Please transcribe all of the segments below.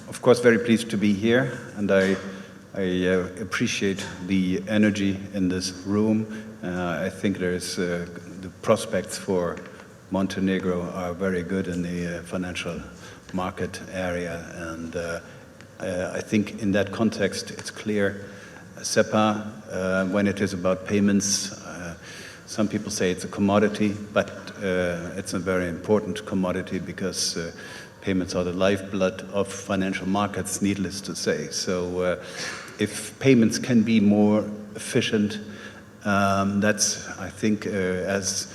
of course, very pleased to be here, and I appreciate the energy in this room. I think the prospects for Montenegro are very good in the financial market area, and I think in that context it's clear SEPA, when it is about payments, some people say it's a commodity, but it's a very important commodity because payments are the lifeblood of financial markets, needless to say. So if payments can be more efficient, that's, I think, as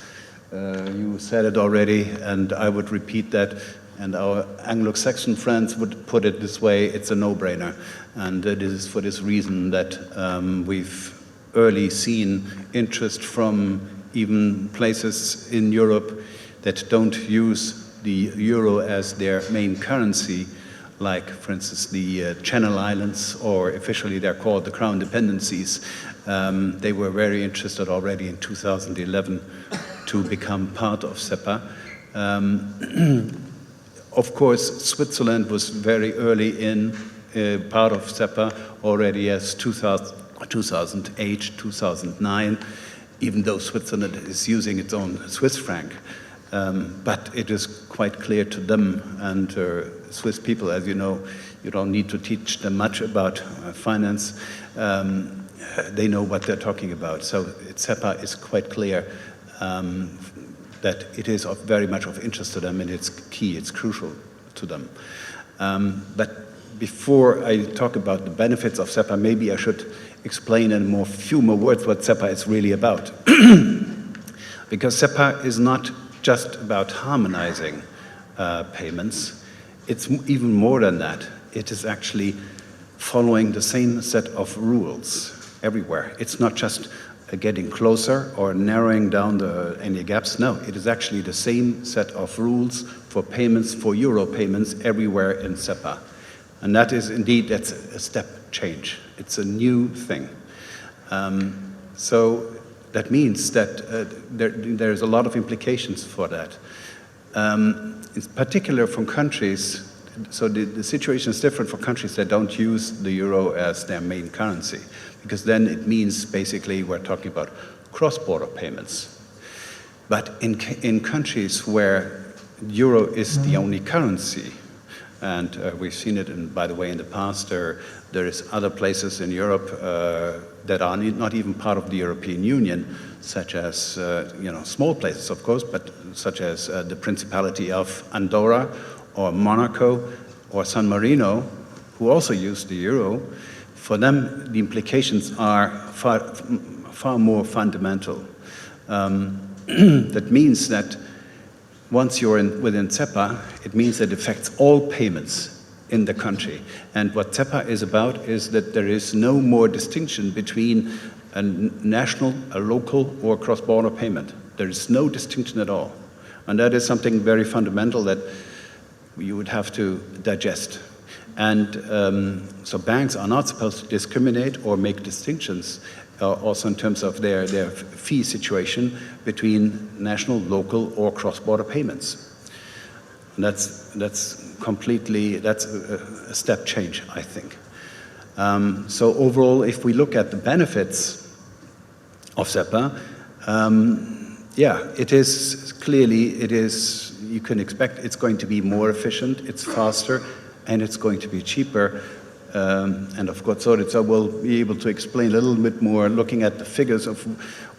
you said it already, and I would repeat that, and our Anglo-Saxon friends would put it this way, it's a no-brainer. And it is for this reason that we've early seen interest from even places in Europe that don't use the euro as their main currency, like, for instance, the Channel Islands, or officially they're called the Crown Dependencies. They were very interested already in 2011 to become part of SEPA. Of course, Switzerland was very early in part of SEPA already as 2008, 2009, even though Switzerland is using its own Swiss franc. But it is quite clear to them, and Swiss people, as you know, you don't need to teach them much about finance. They know what they're talking about. So SEPA is quite clear that it is very much of interest to them, and it's key, it's crucial to them. But before I talk about the benefits of SEPA, maybe I should explain in few more words what SEPA is really about. Because SEPA is not just about harmonizing payments, it's even more than that. It is actually following the same set of rules everywhere. It's not just getting closer or narrowing down any gaps. No, it is actually the same set of rules for payments, for euro payments everywhere in SEPA. And that is indeed, that's a step change. It's a new thing. So that means that there's a lot of implications for that. In particular from countries, so the situation is different for countries that don't use the euro as their main currency, because then it means basically we're talking about cross-border payments. But in countries where euro is the only currency, and we've seen it, by the way, in the past, there is other places in Europe that are not even part of the European Union, such as, small places, of course, but such as the Principality of Andorra, or Monaco, or San Marino, who also use the euro. For them, the implications are far more fundamental. That means that once you're within SEPA, it means that it affects all payments in the country. And what SEPA is about is that there is no more distinction between a national, a local, or cross-border payment. There is no distinction at all. And that is something very fundamental that you would have to digest. And so banks are not supposed to discriminate or make distinctions also in terms of their fee situation between national, local, or cross-border payments. And that's a step change, I think. So overall, if we look at the benefits of SEPA, it is clearly, you can expect it's going to be more efficient, it's faster, and it's going to be cheaper. And of course, Zorica will be able to explain a little bit more, looking at the figures of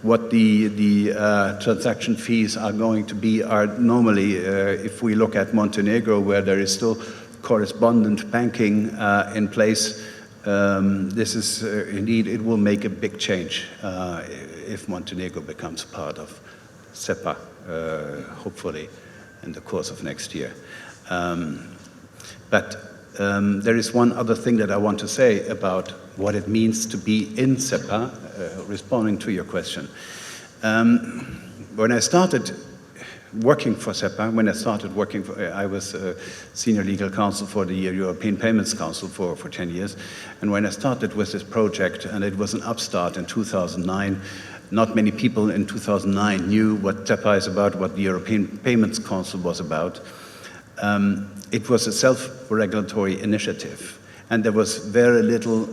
what the transaction fees are going to be are normally, if we look at Montenegro, where there is still correspondent banking in place. This is indeed, it will make a big change if Montenegro becomes part of SEPA, hopefully in the course of next year. But there is one other thing that I want to say about what it means to be in SEPA, responding to your question. When I started working for SEPA, I was senior legal counsel for the European Payments Council for 10 years. And when I started with this project, and it was an upstart in 2009, not many people in 2009 knew what SEPA is about, what the European Payments Council was about. it was a self-regulatory initiative, and there was very little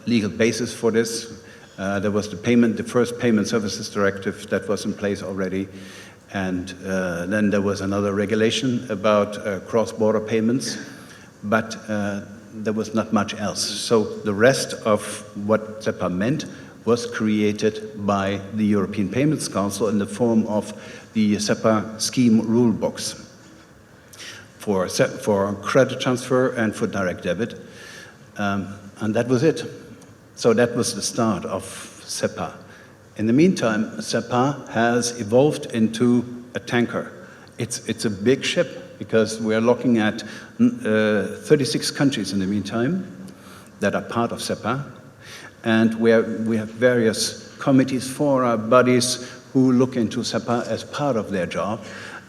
legal basis for this. There was the first Payment Services Directive that was in place already, and then there was another regulation about cross-border payments, but there was not much else. So the rest of what SEPA meant was created by the European Payments Council in the form of the SEPA scheme rule books for credit transfer and for direct debit, and that was it. So that was the start of SEPA. In the meantime, SEPA has evolved into a tanker. It's a big ship, because we are looking at 36 countries in the meantime that are part of SEPA, and we have various committees, fora, bodies who look into SEPA as part of their job.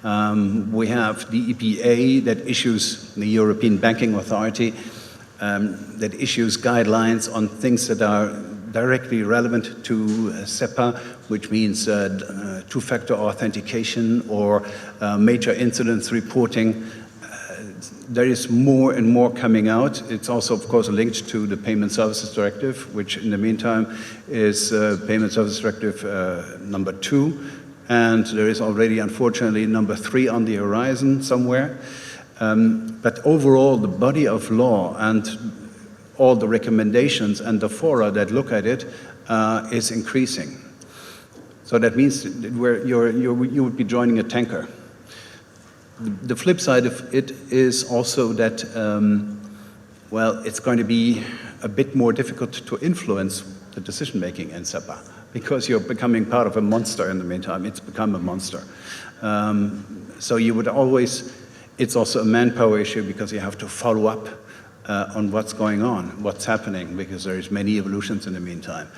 We have the EPA that issues, the European Banking Authority, that issues guidelines on things that are directly relevant to SEPA, which means two-factor authentication or major incidents reporting. There is more and more coming out. It's also, of course, linked to the Payment Services Directive, which in the meantime is Payment Services Directive number 2, and there is already, unfortunately, number 3 on the horizon somewhere. But overall, the body of law and all the recommendations and the fora that look at it is increasing. So that means that you would be joining a tanker. The flip side of it is also that, well, it's going to be a bit more difficult to influence the decision-making in SEPA, because you're becoming part of a monster in the meantime. It's become a monster. So you would always, it's also a manpower issue, because you have to follow up on what's going on, what's happening, because there's many evolutions in the meantime.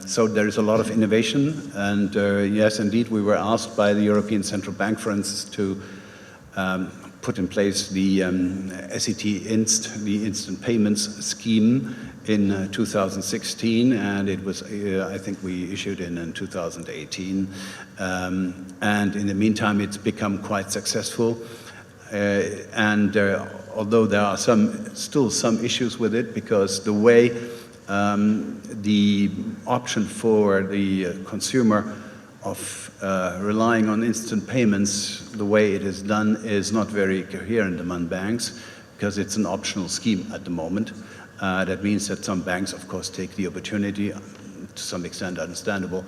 So there is a lot of innovation, and yes, indeed, we were asked by the European Central Bank, for instance, to put in place the SET INST, the Instant Payments Scheme, in 2016, and it was, I think we issued in 2018. And in the meantime, it's become quite successful. Although there are still some issues with it, because the way the option for the consumer of relying on instant payments, the way it is done, is not very coherent among banks, because it's an optional scheme at the moment. That means that some banks, of course, take the opportunity, to some extent understandable,